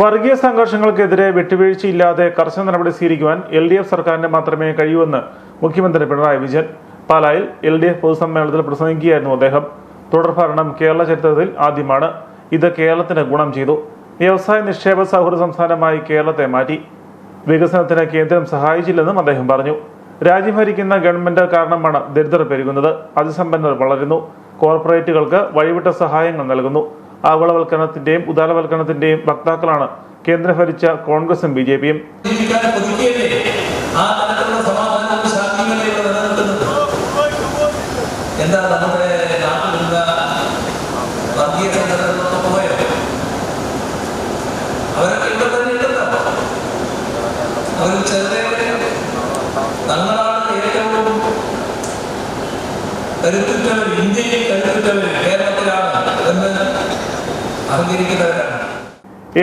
വർഗീയ സംഘർഷങ്ങൾക്കെതിരെ വിട്ടുവീഴ്ചയില്ലാതെ കർശന നടപടി സ്വീകരിക്കുവാൻ LDF സർക്കാരിന് മാത്രമേ കഴിയൂവെന്ന് മുഖ്യമന്ത്രി പിണറായി വിജയൻ പാലായിൽ LDF പൊതുസമ്മേളനത്തിൽ പ്രസംഗിക്കുകയായിരുന്നു അദ്ദേഹം. തുടർഭരണം കേരള ചരിത്രത്തിൽ ആദ്യമാണ്. ഇത് കേരളത്തിന് ഗുണം ചെയ്തു. വ്യവസായ നിക്ഷേപ സൗഹൃദ സംസ്ഥാനമായി കേരളത്തെ മാറ്റി. വികസനത്തിന് കേന്ദ്രം സഹായിച്ചില്ലെന്നും അദ്ദേഹം പറഞ്ഞു. രാജ്യം ഭരിക്കുന്ന ഗവൺമെന്റ് കാരണമാണ് ദരിദ്രർ പെരുകുന്നത്. അതിസമ്പന്നർ വളരുന്നു. കോർപ്പറേറ്റുകൾക്ക് വഴിവിട്ട സഹായങ്ങൾ നൽകുന്നു. ആഗോളവൽക്കരണത്തിന്റെയും ഉദാരവൽക്കരണത്തിന്റെയും വക്താക്കളാണ് കേന്ദ്ര ഭരിച്ച കോൺഗ്രസും BJP-യും.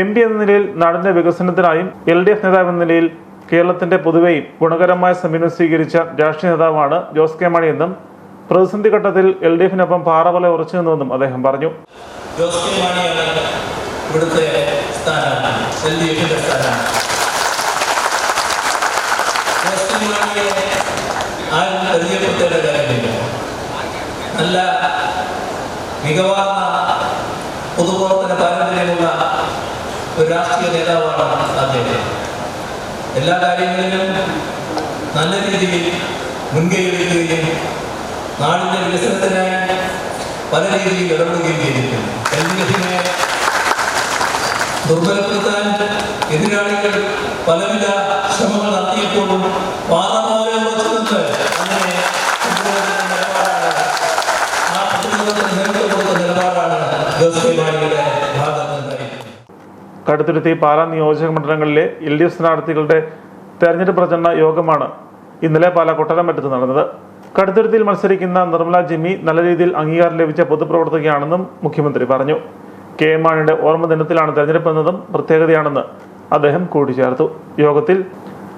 MP എന്ന നിലയിൽ നാടിന്റെ വികസനത്തിനായും LDF നേതാവ് എന്ന നിലയിൽ കേരളത്തിന്റെ പൊതുവെയും ഗുണകരമായ സമീപനം സ്വീകരിച്ച രാഷ്ട്രീയ നേതാവാണ് ജോസ് കെ മാണി എന്നും പ്രതിസന്ധി ഘട്ടത്തിൽ LDF-നൊപ്പം പാറ പോലെ ഉറച്ചു നിന്നുവെന്നും അദ്ദേഹം പറഞ്ഞു. നല്ല മികവാർന്ന പൊതുപ്രവർത്തന പാരമ്പര്യമുള്ള ഒരു രാഷ്ട്രീയ നേതാവാണ് അദ്ദേഹം. എല്ലാ കാര്യങ്ങളിലും നല്ല രീതിയിൽ മുൻകൈയെടുക്കുകയും നാടിന്റെ വികസനത്തിനായി പല രീതിയിൽ ഇടപെടുകയും ചെയ്തിട്ടുണ്ട്. LDF-നെ ദുർബലപ്പെടുത്താൻ എതിരാളികൾ പലവിധ ശ്രമങ്ങൾ നടത്തിയപ്പോഴും പാറപോലെ ഉറച്ചുനിന്ന് അങ്ങനെ കടുത്തുരുത്തി പാലാ നിയോജക മണ്ഡലങ്ങളിലെ LDF സ്ഥാനാർത്ഥികളുടെ തെരഞ്ഞെടുപ്പ് പ്രചരണ യോഗമാണ് ഇന്നലെ പാലാ കൊട്ടാരമറ്റത്ത് നടന്നത്. കടുത്തുരുത്തിയിൽ മത്സരിക്കുന്ന നിർമ്മല ജിമ്മി നല്ല രീതിയിൽ അംഗീകാരം ലഭിച്ച പൊതുപ്രവർത്തകയാണെന്നും മുഖ്യമന്ത്രി പറഞ്ഞു. KM മാണിയുടെ ഓർമ്മ ദിനത്തിലാണ് തെരഞ്ഞെടുപ്പ് എന്നതും പ്രത്യേകതയാണെന്ന് അദ്ദേഹം കൂട്ടിച്ചേർത്തു. യോഗത്തിൽ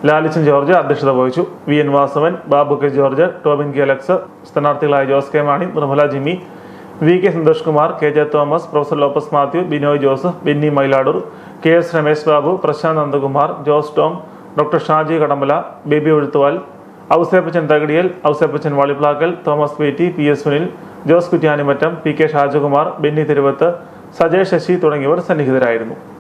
ലാലിച്ചൻ ജോർജ് അധ്യക്ഷത വഹിച്ചു. VN Vasavan, Babu K George, Tobin K Alex, സ്ഥാനാർത്ഥികളായ Jose K Mani, Nirmala Jimmy, VK Santhosh Kumar, KJ Thomas, professor Lopez Mathew, Binoy Joseph, Benny Mailadoor, KS Ramesh Babu, Prasanth Nandakumar, Jose Tom, doctor Shaji Kadambala, Baby Ozhuthuval, Ouseppachan Thakadiyel, Ouseppachan Valiplackal, Thomas Petti, PS Sunil, Jose Kuttiyanimattam, PK Shajakumar, Benny Thiruvath, Sajay Sasi തുടങ്ങിയവർ സന്നിഹിതരായിരുന്നു.